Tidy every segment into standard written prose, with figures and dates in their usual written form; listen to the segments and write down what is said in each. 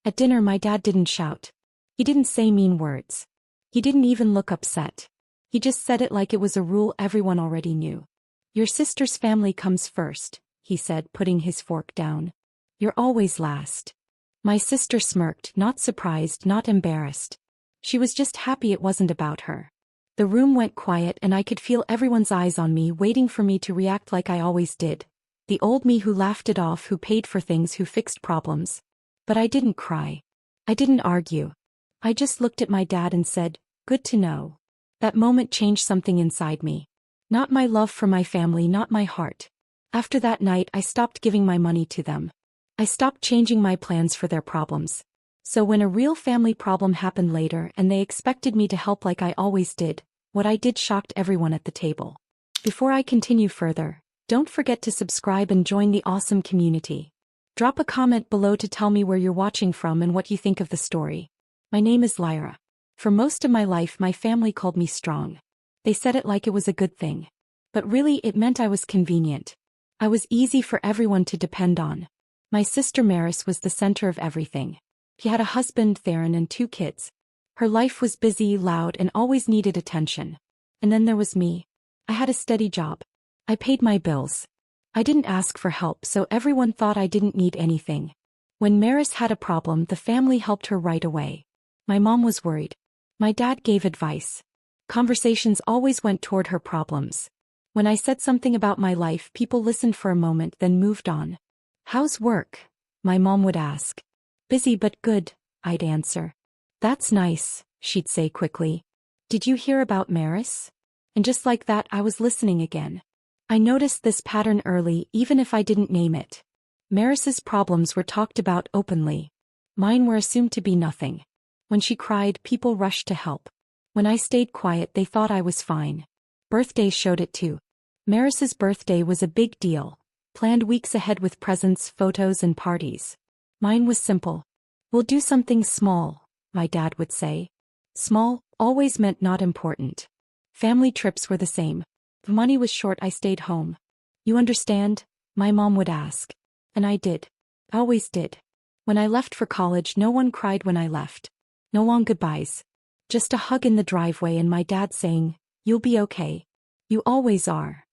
At dinner my dad didn't shout. He didn't say mean words. He didn't even look upset. He just said it like it was a rule everyone already knew. Your sister's family comes first, he said, putting his fork down. You're always last. My sister smirked, not surprised, not embarrassed. She was just happy it wasn't about her. The room went quiet and I could feel everyone's eyes on me, waiting for me to react like I always did. The old me who laughed it off, who paid for things, who fixed problems. But I didn't cry. I didn't argue. I just looked at my dad and said, "Good to know." That moment changed something inside me. Not my love for my family, not my heart. After that night I stopped giving my money to them. I stopped changing my plans for their problems. So when a real family problem happened later and they expected me to help like I always did, what I did shocked everyone at the table. Before I continue further, don't forget to subscribe and join the awesome community. Drop a comment below to tell me where you're watching from and what you think of the story. My name is Lyra. For most of my life my family called me strong. They said it like it was a good thing. But really it meant I was convenient. I was easy for everyone to depend on. My sister Maris was the center of everything. She had a husband, Theron, and 2 kids. Her life was busy, loud, and always needed attention. And then there was me. I had a steady job. I paid my bills. I didn't ask for help, so everyone thought I didn't need anything. When Maris had a problem, the family helped her right away. My mom was worried. My dad gave advice. Conversations always went toward her problems. When I said something about my life, people listened for a moment, then moved on. "How's work?" my mom would ask. "Busy but good," I'd answer. "That's nice," she'd say quickly. "Did you hear about Maris?" And just like that I was listening again. I noticed this pattern early, even if I didn't name it. Maris's problems were talked about openly. Mine were assumed to be nothing. When she cried, people rushed to help. When I stayed quiet, they thought I was fine. Birthdays showed it too. Maris's birthday was a big deal, planned weeks ahead with presents, photos, and parties. Mine was simple. "We'll do something small," my dad would say. Small always meant not important. Family trips were the same. If money was short, I stayed home. "You understand?" my mom would ask. And I did. Always did. When I left for college, no one cried when I left. No long goodbyes. Just a hug in the driveway and my dad saying, "You'll be okay. You always are."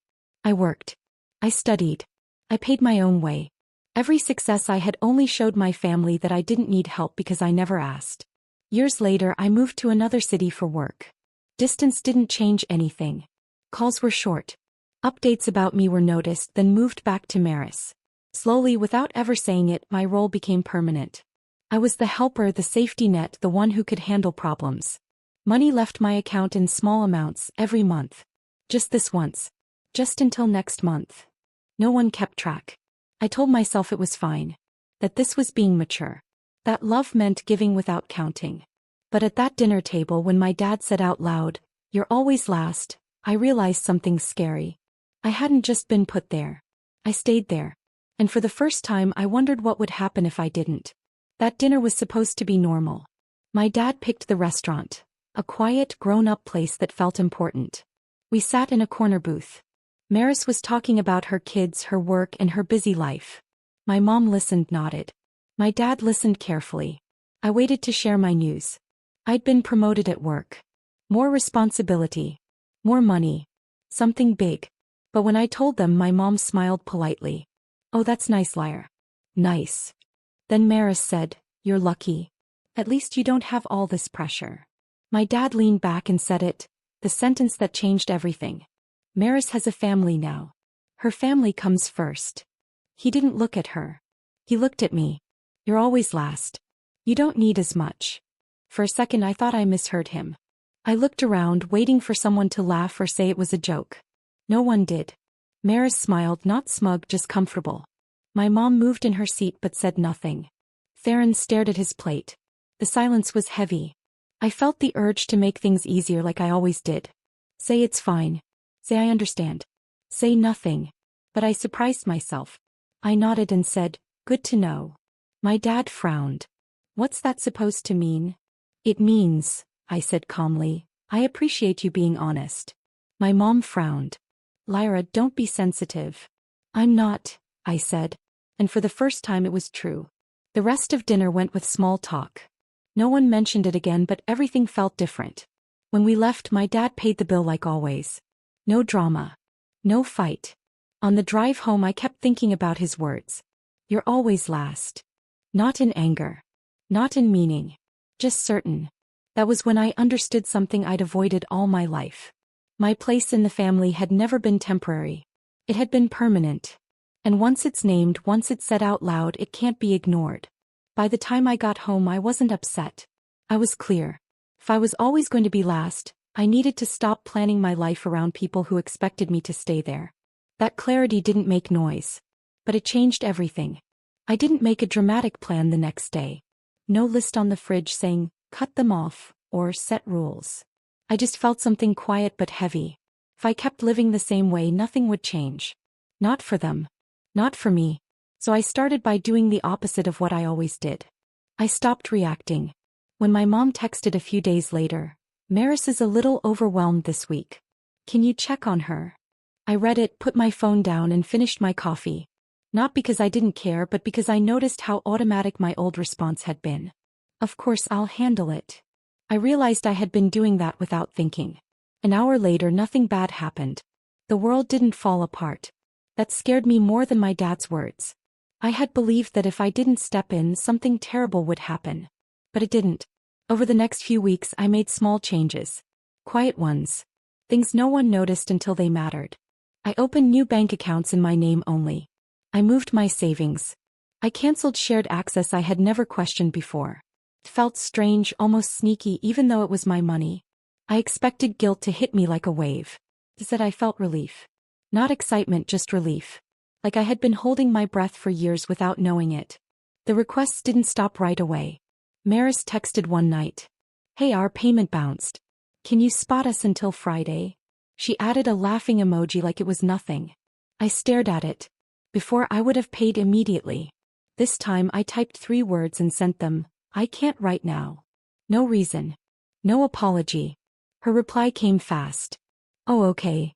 I worked. I studied. I paid my own way. Every success I had only showed my family that I didn't need help because I never asked. Years later I moved to another city for work. Distance didn't change anything. Calls were short. Updates about me were noticed, then moved back to Maris. Slowly, without ever saying it, my role became permanent. I was the helper, the safety net, the one who could handle problems. Money left my account in small amounts every month. Just this once. Just until next month. No one kept track. I told myself it was fine. That this was being mature. That love meant giving without counting. But at that dinner table, when my dad said out loud, "You're always last," I realized something scary. I hadn't just been put there. I stayed there. And for the first time I wondered what would happen if I didn't. That dinner was supposed to be normal. My dad picked the restaurant. A quiet, grown-up place that felt important. We sat in a corner booth. Maris was talking about her kids, her work, and her busy life. My mom listened, nodded. My dad listened carefully. I waited to share my news. I'd been promoted at work. More responsibility. More money. Something big. But when I told them, my mom smiled politely. "Oh, that's nice, Lyra." Nice. Then Maris said, "You're lucky. At least you don't have all this pressure." My dad leaned back and said it, the sentence that changed everything. "Maris has a family now. Her family comes first." He didn't look at her. He looked at me. "You're always last. You don't need as much." For a second I thought I misheard him. I looked around, waiting for someone to laugh or say it was a joke. No one did. Maris smiled, not smug, just comfortable. My mom moved in her seat but said nothing. Theron stared at his plate. The silence was heavy. I felt the urge to make things easier like I always did. Say it's fine. Say I understand. Say nothing. But I surprised myself. I nodded and said, "Good to know." My dad frowned. "What's that supposed to mean?" "It means," I said calmly, "I appreciate you being honest." My mom frowned. "Lyra, don't be sensitive." "I'm not," I said. And for the first time it was true. The rest of dinner went with small talk. No one mentioned it again, but everything felt different. When we left, my dad paid the bill like always. No drama. No fight. On the drive home, I kept thinking about his words. You're always last. Not in anger. Not in meaning. Just certain. That was when I understood something I'd avoided all my life. My place in the family had never been temporary. It had been permanent. And once it's named, once it's said out loud, it can't be ignored. By the time I got home, I wasn't upset. I was clear. If I was always going to be last, I needed to stop planning my life around people who expected me to stay there. That clarity didn't make noise. But it changed everything. I didn't make a dramatic plan the next day. No list on the fridge saying, cut them off, or set rules. I just felt something quiet but heavy. If I kept living the same way, nothing would change. Not for them. Not for me. So I started by doing the opposite of what I always did. I stopped reacting. When my mom texted a few days later, Maris is a little overwhelmed this week. Can you check on her? I read it, put my phone down, and finished my coffee. Not because I didn't care, but because I noticed how automatic my old response had been. Of course, I'll handle it. I realized I had been doing that without thinking. An hour later, nothing bad happened. The world didn't fall apart. That scared me more than my dad's words. I had believed that if I didn't step in, something terrible would happen. But it didn't. Over the next few weeks, I made small changes. Quiet ones. Things no one noticed until they mattered. I opened new bank accounts in my name only. I moved my savings. I canceled shared access I had never questioned before. It felt strange, almost sneaky, even though it was my money. I expected guilt to hit me like a wave. Instead, I felt relief. Not excitement, just relief. Like I had been holding my breath for years without knowing it. The requests didn't stop right away. Maris texted one night. Hey, our payment bounced. Can you spot us until Friday? She added a laughing emoji like it was nothing. I stared at it. Before, I would have paid immediately. This time I typed 3 words and sent them. I can't right now. No reason. No apology. Her reply came fast. Oh, okay.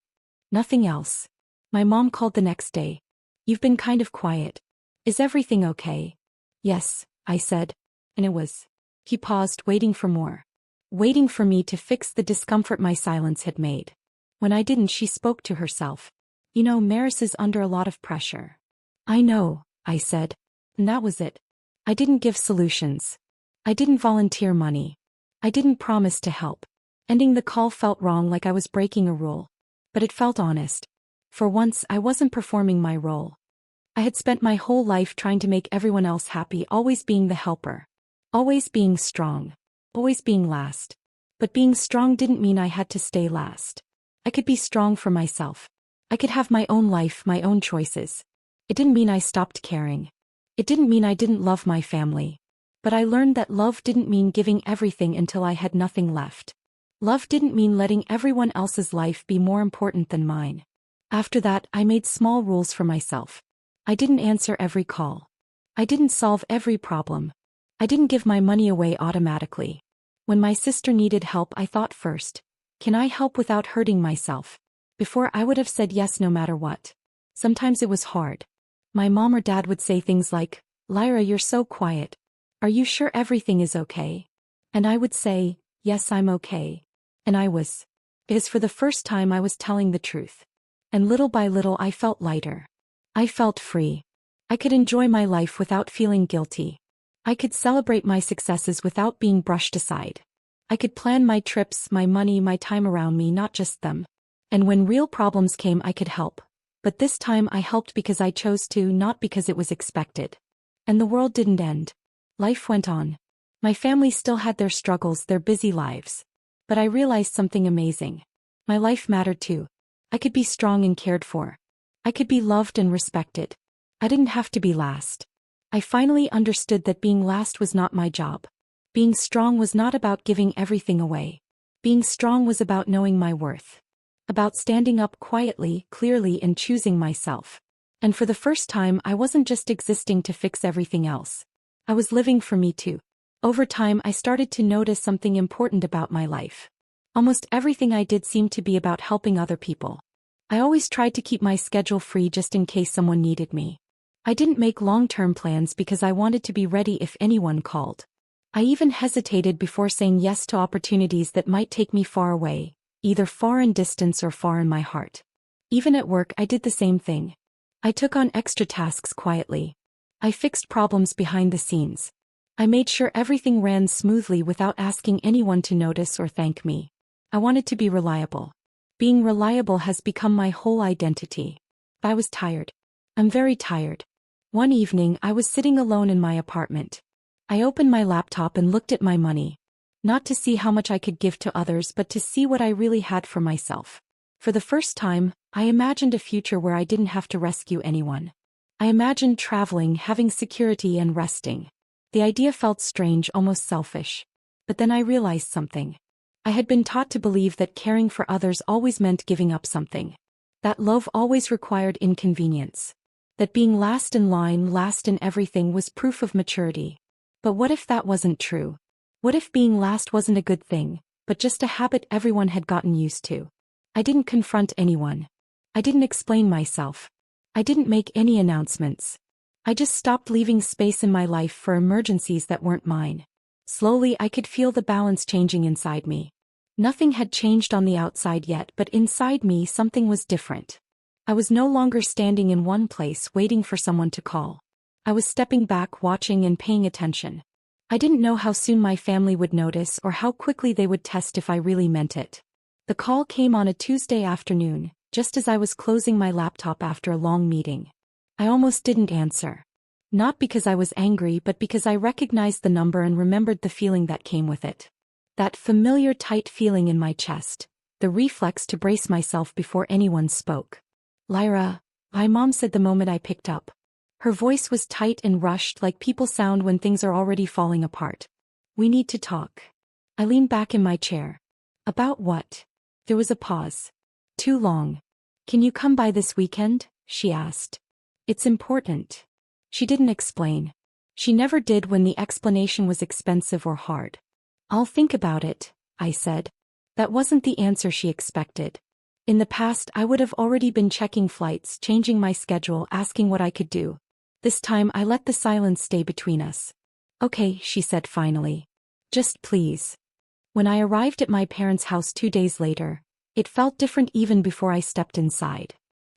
Nothing else. My mom called the next day. You've been kind of quiet. Is everything okay? Yes, I said. And it was. He paused, waiting for more. Waiting for me to fix the discomfort my silence had made. When I didn't, she spoke to herself. You know, Maris is under a lot of pressure. I know, I said. And that was it. I didn't give solutions. I didn't volunteer money. I didn't promise to help. Ending the call felt wrong, like I was breaking a rule. But it felt honest. For once, I wasn't performing my role. I had spent my whole life trying to make everyone else happy, always being the helper. Always being strong. Always being last. But being strong didn't mean I had to stay last. I could be strong for myself. I could have my own life, my own choices. It didn't mean I stopped caring. It didn't mean I didn't love my family. But I learned that love didn't mean giving everything until I had nothing left. Love didn't mean letting everyone else's life be more important than mine. After that, I made small rules for myself. I didn't answer every call. I didn't solve every problem. I didn't give my money away automatically. When my sister needed help, I thought first, can I help without hurting myself? Before, I would have said yes no matter what. Sometimes it was hard. My mom or dad would say things like, Lyra, you're so quiet. Are you sure everything is okay? And I would say, yes, I'm okay. And I was. Because for the first time I was telling the truth. And little by little I felt lighter. I felt free. I could enjoy my life without feeling guilty. I could celebrate my successes without being brushed aside. I could plan my trips, my money, my time around me, not just them. And when real problems came, I could help. But this time I helped because I chose to, not because it was expected. And the world didn't end. Life went on. My family still had their struggles, their busy lives. But I realized something amazing. My life mattered too. I could be strong and cared for. I could be loved and respected. I didn't have to be last. I finally understood that being last was not my job. Being strong was not about giving everything away. Being strong was about knowing my worth. About standing up quietly, clearly, and choosing myself. And for the first time, I wasn't just existing to fix everything else. I was living for me too. Over time, I started to notice something important about my life. Almost everything I did seemed to be about helping other people. I always tried to keep my schedule free just in case someone needed me. I didn't make long-term plans because I wanted to be ready if anyone called. I even hesitated before saying yes to opportunities that might take me far away, either far in distance or far in my heart. Even at work, I did the same thing. I took on extra tasks quietly. I fixed problems behind the scenes. I made sure everything ran smoothly without asking anyone to notice or thank me. I wanted to be reliable. Being reliable has become my whole identity. I was tired. I'm very tired. One evening, I was sitting alone in my apartment. I opened my laptop and looked at my money. Not to see how much I could give to others, but to see what I really had for myself. For the first time, I imagined a future where I didn't have to rescue anyone. I imagined traveling, having security, and resting. The idea felt strange, almost selfish. But then I realized something. I had been taught to believe that caring for others always meant giving up something. That love always required inconvenience. That being last in line, last in everything was proof of maturity. But what if that wasn't true? What if being last wasn't a good thing, but just a habit everyone had gotten used to? I didn't confront anyone. I didn't explain myself. I didn't make any announcements. I just stopped leaving space in my life for emergencies that weren't mine. Slowly, I could feel the balance changing inside me. Nothing had changed on the outside yet, but inside me something was different. I was no longer standing in one place waiting for someone to call. I was stepping back, watching and paying attention. I didn't know how soon my family would notice or how quickly they would test if I really meant it. The call came on a Tuesday afternoon, just as I was closing my laptop after a long meeting. I almost didn't answer. Not because I was angry, but because I recognized the number and remembered the feeling that came with it. That familiar tight feeling in my chest, the reflex to brace myself before anyone spoke. "Lyra," my mom said the moment I picked up. Her voice was tight and rushed, like people sound when things are already falling apart. "We need to talk." I leaned back in my chair. "About what?" There was a pause. "Too long. Can you come by this weekend?" she asked. "It's important." She didn't explain. She never did when the explanation was expensive or hard. "I'll think about it," I said. That wasn't the answer she expected. In the past, I would have already been checking flights, changing my schedule, asking what I could do. This time, I let the silence stay between us. "Okay," she said finally. "Just please." When I arrived at my parents' house 2 days later, it felt different even before I stepped inside.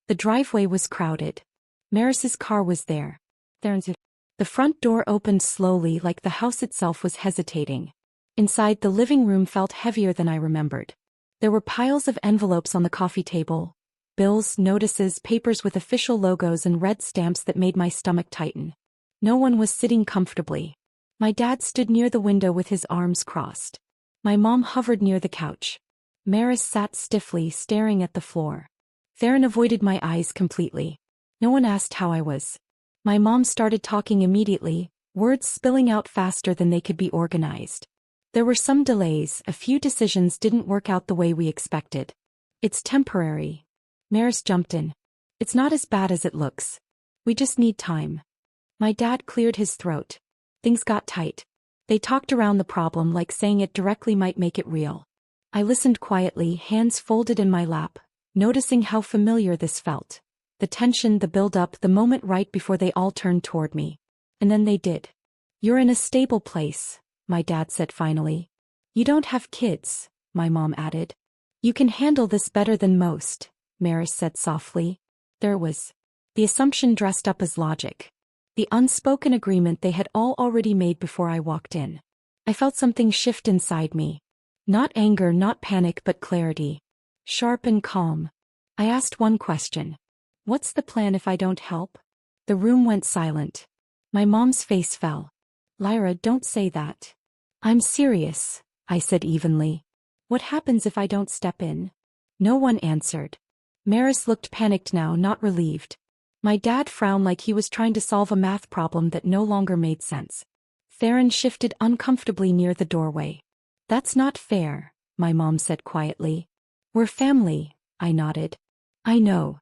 The driveway was crowded. Maris's car was there. The front door opened slowly, like the house itself was hesitating. Inside, the living room felt heavier than I remembered. There were piles of envelopes on the coffee table, bills, notices, papers with official logos and red stamps that made my stomach tighten. No one was sitting comfortably. My dad stood near the window with his arms crossed. My mom hovered near the couch. Maris sat stiffly, staring at the floor. Theron avoided my eyes completely. No one asked how I was. My mom started talking immediately, words spilling out faster than they could be organized. There were some delays, a few decisions didn't work out the way we expected. "It's temporary." Maris jumped in. "It's not as bad as it looks. We just need time." My dad cleared his throat. Things got tight. They talked around the problem, like saying it directly might make it real. I listened quietly, hands folded in my lap, noticing how familiar this felt. The tension, the build-up, the moment right before they all turned toward me. And then they did. "You're in a stable place," my dad said finally. "You don't have kids," my mom added. "You can handle this better than most," Maris said softly. There it was. The assumption dressed up as logic. The unspoken agreement they had all already made before I walked in. I felt something shift inside me. Not anger, not panic, but clarity. Sharp and calm. I asked one question. "What's the plan if I don't help?" The room went silent. My mom's face fell. "Lyra, don't say that." "I'm serious," I said evenly. "What happens if I don't step in?" No one answered. Maris looked panicked now, not relieved. My dad frowned like he was trying to solve a math problem that no longer made sense. Theron shifted uncomfortably near the doorway. "That's not fair," my mom said quietly. "We're family," I nodded. "I know."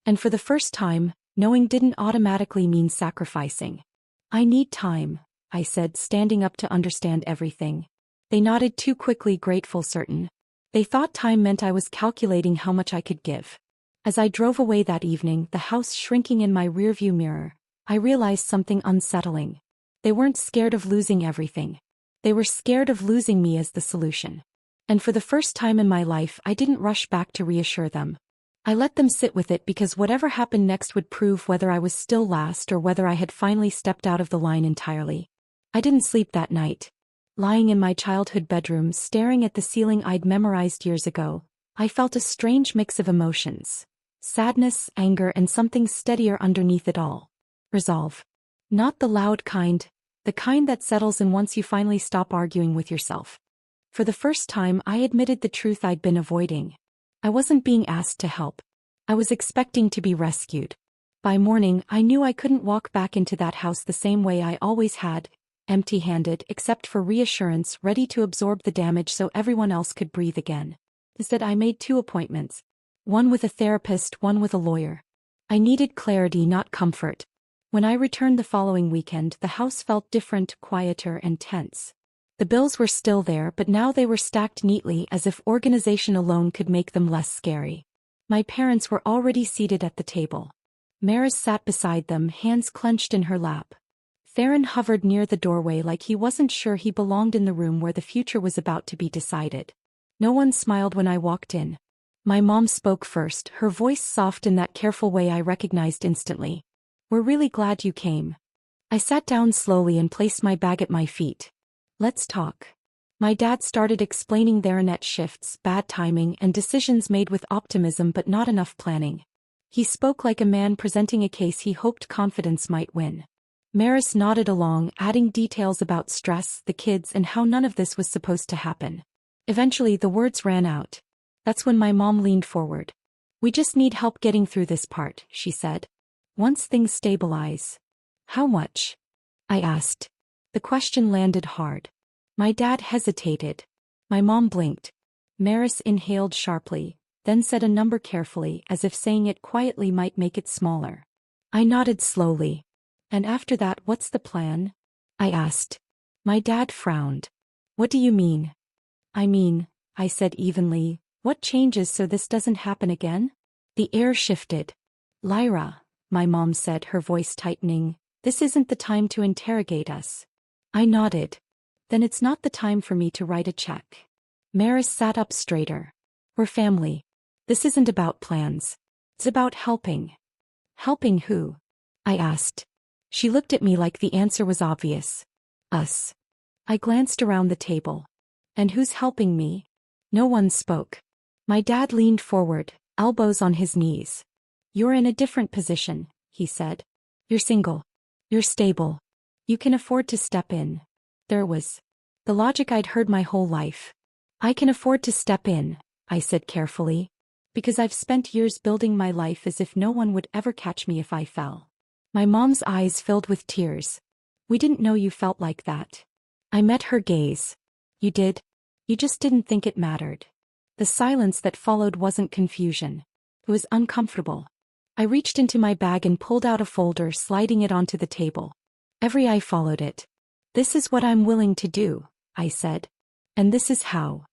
And for the first time, knowing didn't automatically mean sacrificing. "I need time," I said, standing up to understand everything. They nodded too quickly, grateful, certain. They thought time meant I was calculating how much I could give. As I drove away that evening, the house shrinking in my rearview mirror, I realized something unsettling. They weren't scared of losing everything. They were scared of losing me as the solution. And for the first time in my life, I didn't rush back to reassure them. I let them sit with it because whatever happened next would prove whether I was still last or whether I had finally stepped out of the line entirely. I didn't sleep that night. Lying in my childhood bedroom staring at the ceiling I'd memorized years ago, I felt a strange mix of emotions. Sadness, anger, and something steadier underneath it all. Resolve. Not the loud kind, the kind that settles in once you finally stop arguing with yourself. For the first time, I admitted the truth I'd been avoiding. I wasn't being asked to help. I was expecting to be rescued. By morning, I knew I couldn't walk back into that house the same way I always had, empty-handed except for reassurance, ready to absorb the damage so everyone else could breathe again. Instead, I made 2 appointments. One with a therapist, one with a lawyer. I needed clarity, not comfort. When I returned the following weekend, the house felt different, quieter, and tense. The bills were still there, but now they were stacked neatly as if organization alone could make them less scary. My parents were already seated at the table. Maris sat beside them, hands clenched in her lap. Theron hovered near the doorway like he wasn't sure he belonged in the room where the future was about to be decided. No one smiled when I walked in. My mom spoke first, her voice soft in that careful way I recognized instantly. "We're really glad you came." I sat down slowly and placed my bag at my feet. "Let's talk." My dad started explaining their net shifts, bad timing, and decisions made with optimism but not enough planning. He spoke like a man presenting a case he hoped confidence might win. Maris nodded along, adding details about stress, the kids, and how none of this was supposed to happen. Eventually the words ran out. That's when my mom leaned forward. "We just need help getting through this part," she said. "Once things stabilize." "How much?" I asked. The question landed hard. My dad hesitated. My mom blinked. Maris inhaled sharply, then said a number carefully, as if saying it quietly might make it smaller. I nodded slowly. "And after that, what's the plan?" I asked. My dad frowned. "What do you mean?" "I mean," I said evenly, "what changes so this doesn't happen again?" The air shifted. "Lyra," my mom said, her voice tightening, "this isn't the time to interrogate us." I nodded. "Then it's not the time for me to write a check." Maris sat up straighter. "We're family. This isn't about plans. It's about helping." "Helping who?" I asked. She looked at me like the answer was obvious. "Us." I glanced around the table. "And who's helping me?" No one spoke. My dad leaned forward, elbows on his knees. "You're in a different position," he said. "You're single. You're stable. You can afford to step in." There was the logic I'd heard my whole life. "I can afford to step in," I said carefully, "because I've spent years building my life as if no one would ever catch me if I fell." My mom's eyes filled with tears. "We didn't know you felt like that." I met her gaze. "You did? You just didn't think it mattered." The silence that followed wasn't confusion. It was uncomfortable. I reached into my bag and pulled out a folder, sliding it onto the table. Every eye followed it. "This is what I'm willing to do," I said. "And this is how."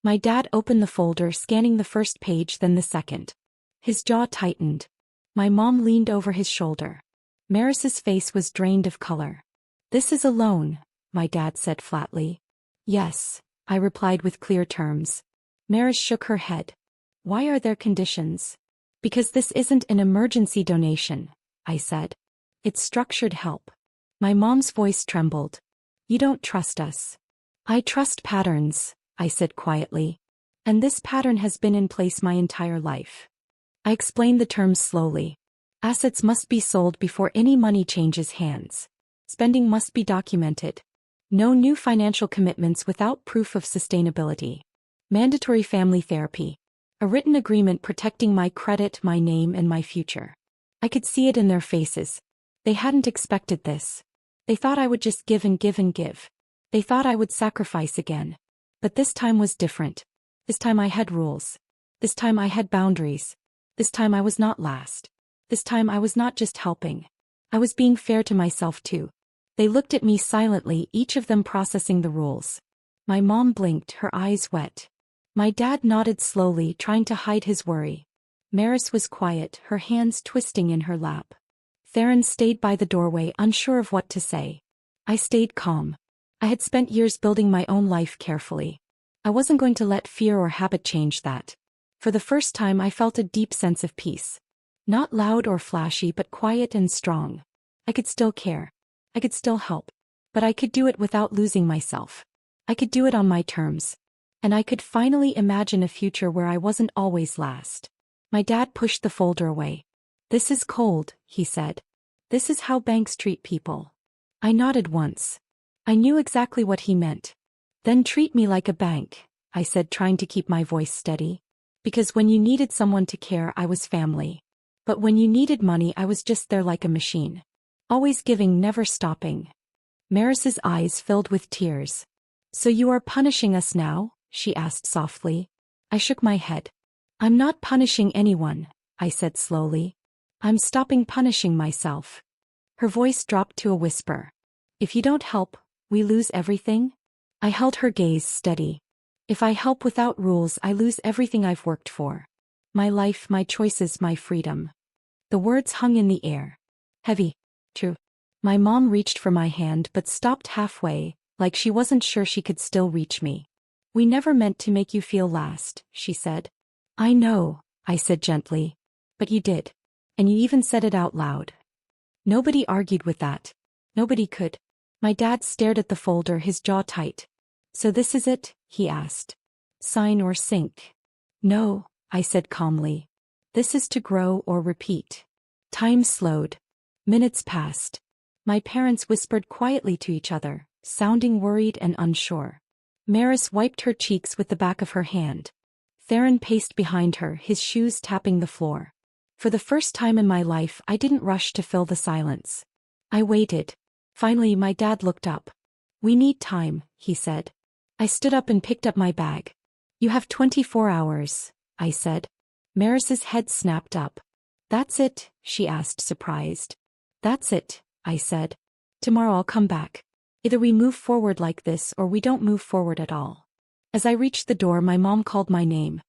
My dad opened the folder, scanning the first page, then the second. His jaw tightened. My mom leaned over his shoulder. Maris's face was drained of color. "This is a loan," my dad said flatly. "Yes," I replied with clear terms. Maris shook her head. "Why are there conditions?" "Because this isn't an emergency donation," I said. "It's structured help." My mom's voice trembled. "You don't trust us." "I trust patterns," I said quietly. "And this pattern has been in place my entire life." I explained the terms slowly. Assets must be sold before any money changes hands. Spending must be documented. No new financial commitments without proof of sustainability. Mandatory family therapy. A written agreement protecting my credit, my name, and my future. I could see it in their faces. They hadn't expected this. They thought I would just give and give and give. They thought I would sacrifice again. But this time was different. This time I had rules. This time I had boundaries. This time I was not last. This time I was not just helping. I was being fair to myself too. They looked at me silently, each of them processing the rules. My mom blinked, her eyes wet. My dad nodded slowly, trying to hide his worry. Maris was quiet, her hands twisting in her lap. Theron stayed by the doorway, unsure of what to say. I stayed calm. I had spent years building my own life carefully. I wasn't going to let fear or habit change that. For the first time I felt a deep sense of peace. Not loud or flashy, but quiet and strong. I could still care. I could still help. But I could do it without losing myself. I could do it on my terms. And I could finally imagine a future where I wasn't always last. My dad pushed the folder away. "This is cold," he said. "This is how banks treat people." I nodded once. I knew exactly what he meant. "Then treat me like a bank," I said, trying to keep my voice steady. "Because when you needed someone to care, I was family. But when you needed money, I was just there like a machine. Always giving, never stopping." Maris's eyes filled with tears. "So you are punishing us now?" she asked softly. I shook my head. "I'm not punishing anyone," I said slowly. "I'm stopping punishing myself." Her voice dropped to a whisper. "If you don't help, we lose everything?" I held her gaze steady. "If I help without rules, I lose everything I've worked for. My life, my choices, my freedom." The words hung in the air. Heavy. True. My mom reached for my hand but stopped halfway, like she wasn't sure she could still reach me. "We never meant to make you feel last," she said. "I know," I said gently. "But you did. And you even said it out loud." Nobody argued with that. Nobody could. My dad stared at the folder, his jaw tight. "So this is it?" he asked. "Sign or sink?" "No," I said calmly. "This is to grow or repeat." Time slowed. Minutes passed. My parents whispered quietly to each other, sounding worried and unsure. Maris wiped her cheeks with the back of her hand. Theron paced behind her, his shoes tapping the floor. For the first time in my life, I didn't rush to fill the silence. I waited. Finally, my dad looked up. "We need time," he said. I stood up and picked up my bag. "You have 24 hours, I said. Maris's head snapped up. "That's it?" she asked, surprised. "That's it," I said. "Tomorrow I'll come back. Either we move forward like this or we don't move forward at all." As I reached the door, my mom called my name.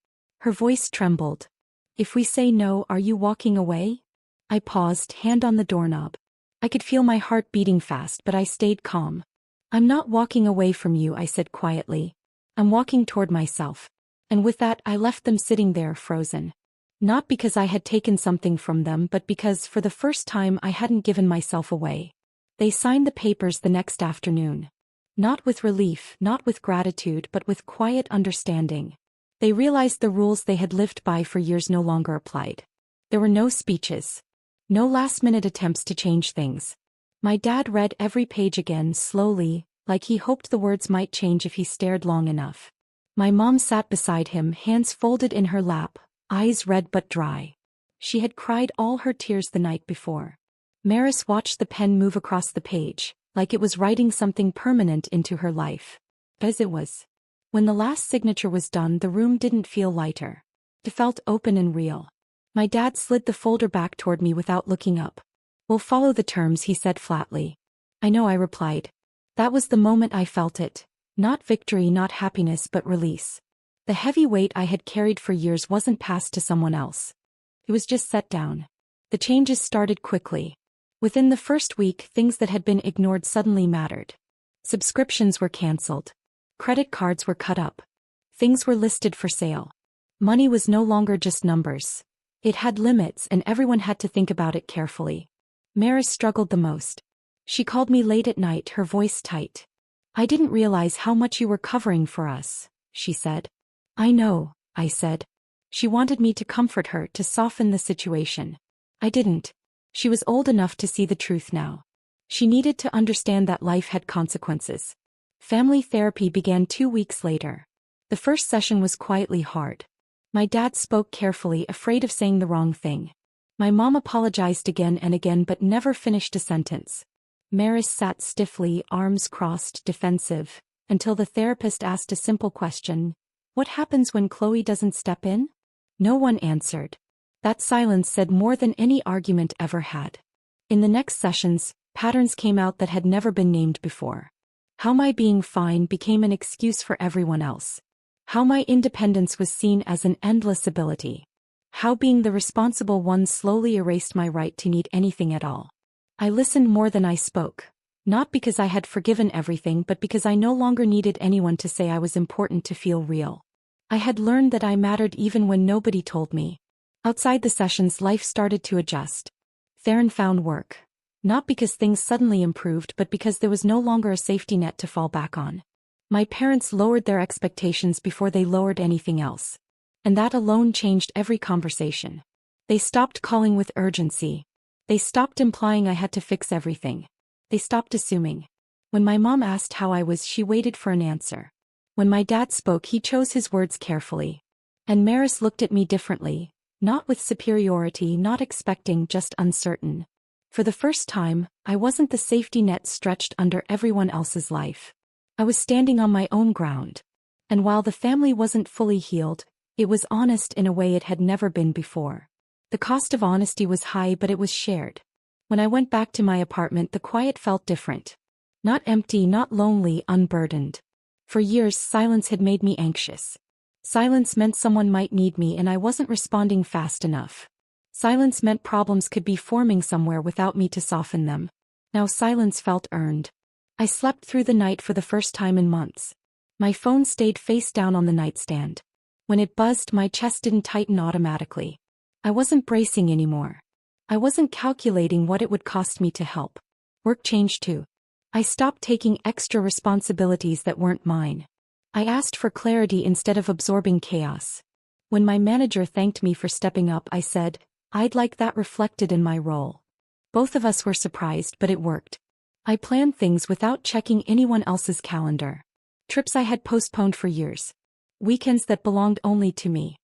Her voice trembled. "If we say no, are you walking away?" I paused, hand on the doorknob. I could feel my heart beating fast, but I stayed calm. "I'm not walking away from you," I said quietly. "I'm walking toward myself." And with that, I left them sitting there, frozen. Not because I had taken something from them, but because, for the first time, I hadn't given myself away. They signed the papers the next afternoon. Not with relief, not with gratitude, but with quiet understanding. They realized the rules they had lived by for years no longer applied. There were no speeches. No last-minute attempts to change things. My dad read every page again, slowly, like he hoped the words might change if he stared long enough. My mom sat beside him, hands folded in her lap, eyes red but dry. She had cried all her tears the night before. Maris watched the pen move across the page, like it was writing something permanent into her life. As it was. When the last signature was done, the room didn't feel lighter. It felt open and real. My dad slid the folder back toward me without looking up. "We'll follow the terms," he said flatly. "I know," I replied. That was the moment I felt it. Not victory, not happiness, but release. The heavy weight I had carried for years wasn't passed to someone else. It was just set down. The changes started quickly. Within the first week, things that had been ignored suddenly mattered. Subscriptions were canceled. Credit cards were cut up. Things were listed for sale. Money was no longer just numbers. It had limits, and everyone had to think about it carefully. Maris struggled the most. She called me late at night, her voice tight. "I didn't realize how much you were covering for us," she said. "I know," I said. She wanted me to comfort her, to soften the situation. I didn't. She was old enough to see the truth now. She needed to understand that life had consequences. Family therapy began 2 weeks later. The first session was quietly hard. My dad spoke carefully, afraid of saying the wrong thing. My mom apologized again and again but never finished a sentence. Maris sat stiffly, arms crossed, defensive, until the therapist asked a simple question: "What happens when Chloe doesn't step in?" No one answered. That silence said more than any argument ever had. In the next sessions, patterns came out that had never been named before. How my being fine became an excuse for everyone else. How my independence was seen as an endless ability. How being the responsible one slowly erased my right to need anything at all. I listened more than I spoke. Not because I had forgiven everything but because I no longer needed anyone to say I was important to feel real. I had learned that I mattered even when nobody told me. Outside the sessions, life started to adjust. Theron found work. Not because things suddenly improved but because there was no longer a safety net to fall back on. My parents lowered their expectations before they lowered anything else. And that alone changed every conversation. They stopped calling with urgency. They stopped implying I had to fix everything. They stopped assuming. When my mom asked how I was, she waited for an answer. When my dad spoke, he chose his words carefully. And Maris looked at me differently, not with superiority, not expecting, just uncertain. For the first time, I wasn't the safety net stretched under everyone else's life. I was standing on my own ground. And while the family wasn't fully healed, it was honest in a way it had never been before. The cost of honesty was high, but it was shared. When I went back to my apartment, the quiet felt different. Not empty, not lonely, unburdened. For years, silence had made me anxious. Silence meant someone might need me and I wasn't responding fast enough. Silence meant problems could be forming somewhere without me to soften them. Now silence felt earned. I slept through the night for the first time in months. My phone stayed face down on the nightstand. When it buzzed, my chest didn't tighten automatically. I wasn't bracing anymore. I wasn't calculating what it would cost me to help. Work changed too. I stopped taking extra responsibilities that weren't mine. I asked for clarity instead of absorbing chaos. When my manager thanked me for stepping up, I said, I'd like that reflected in my role. Both of us were surprised, but it worked. I planned things without checking anyone else's calendar. Trips I had postponed for years. Weekends that belonged only to me.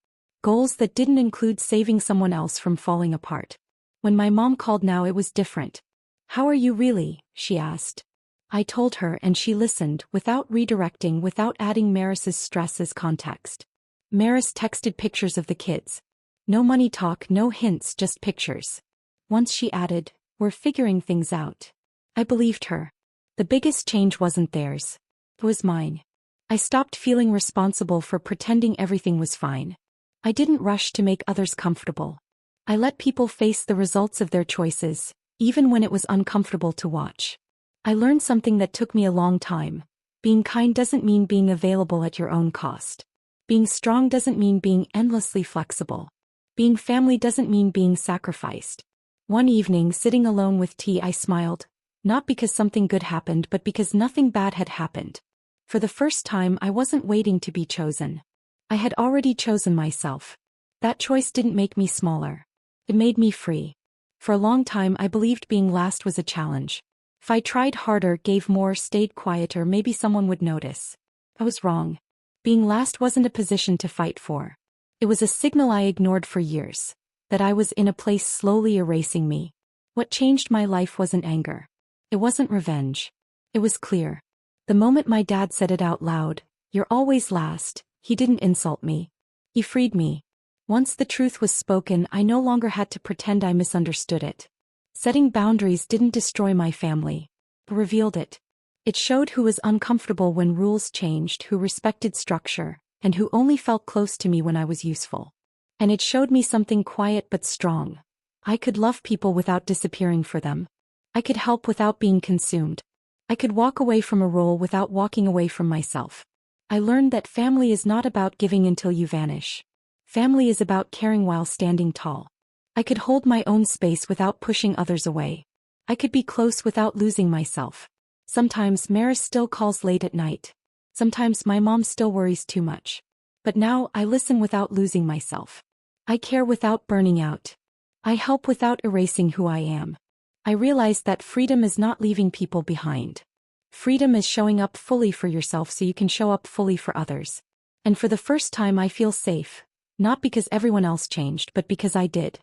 Goals that didn't include saving someone else from falling apart. When my mom called now, it was different. How are you really? She asked. I told her and she listened, without redirecting, without adding Maris's stress as context. Maris texted pictures of the kids. No money talk, no hints, just pictures. Once she added, we're figuring things out. I believed her. The biggest change wasn't theirs. It was mine. I stopped feeling responsible for pretending everything was fine. I didn't rush to make others comfortable. I let people face the results of their choices, even when it was uncomfortable to watch. I learned something that took me a long time. Being kind doesn't mean being available at your own cost. Being strong doesn't mean being endlessly flexible. Being family doesn't mean being sacrificed. One evening, sitting alone with tea, I smiled, not because something good happened but because nothing bad had happened. For the first time, I wasn't waiting to be chosen. I had already chosen myself. That choice didn't make me smaller. It made me free. For a long time, I believed being last was a challenge. If I tried harder, gave more, stayed quieter, maybe someone would notice. I was wrong. Being last wasn't a position to fight for. It was a signal I ignored for years, that I was in a place slowly erasing me. What changed my life wasn't anger. It wasn't revenge. It was clear. The moment my dad said it out loud, "You're always last," he didn't insult me. He freed me. Once the truth was spoken, I no longer had to pretend I misunderstood it. Setting boundaries didn't destroy my family. It revealed it. It showed who was uncomfortable when rules changed, who respected structure, and who only felt close to me when I was useful. And it showed me something quiet but strong. I could love people without disappearing for them. I could help without being consumed. I could walk away from a role without walking away from myself. I learned that family is not about giving until you vanish. Family is about caring while standing tall. I could hold my own space without pushing others away. I could be close without losing myself. Sometimes Maris still calls late at night. Sometimes my mom still worries too much. But now I listen without losing myself. I care without burning out. I help without erasing who I am. I realized that freedom is not leaving people behind. Freedom is showing up fully for yourself so you can show up fully for others. And for the first time, I feel safe. Not because everyone else changed, but because I did.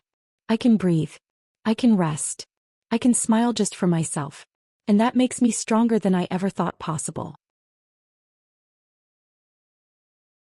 I can breathe. I can rest. I can smile just for myself. And that makes me stronger than I ever thought possible.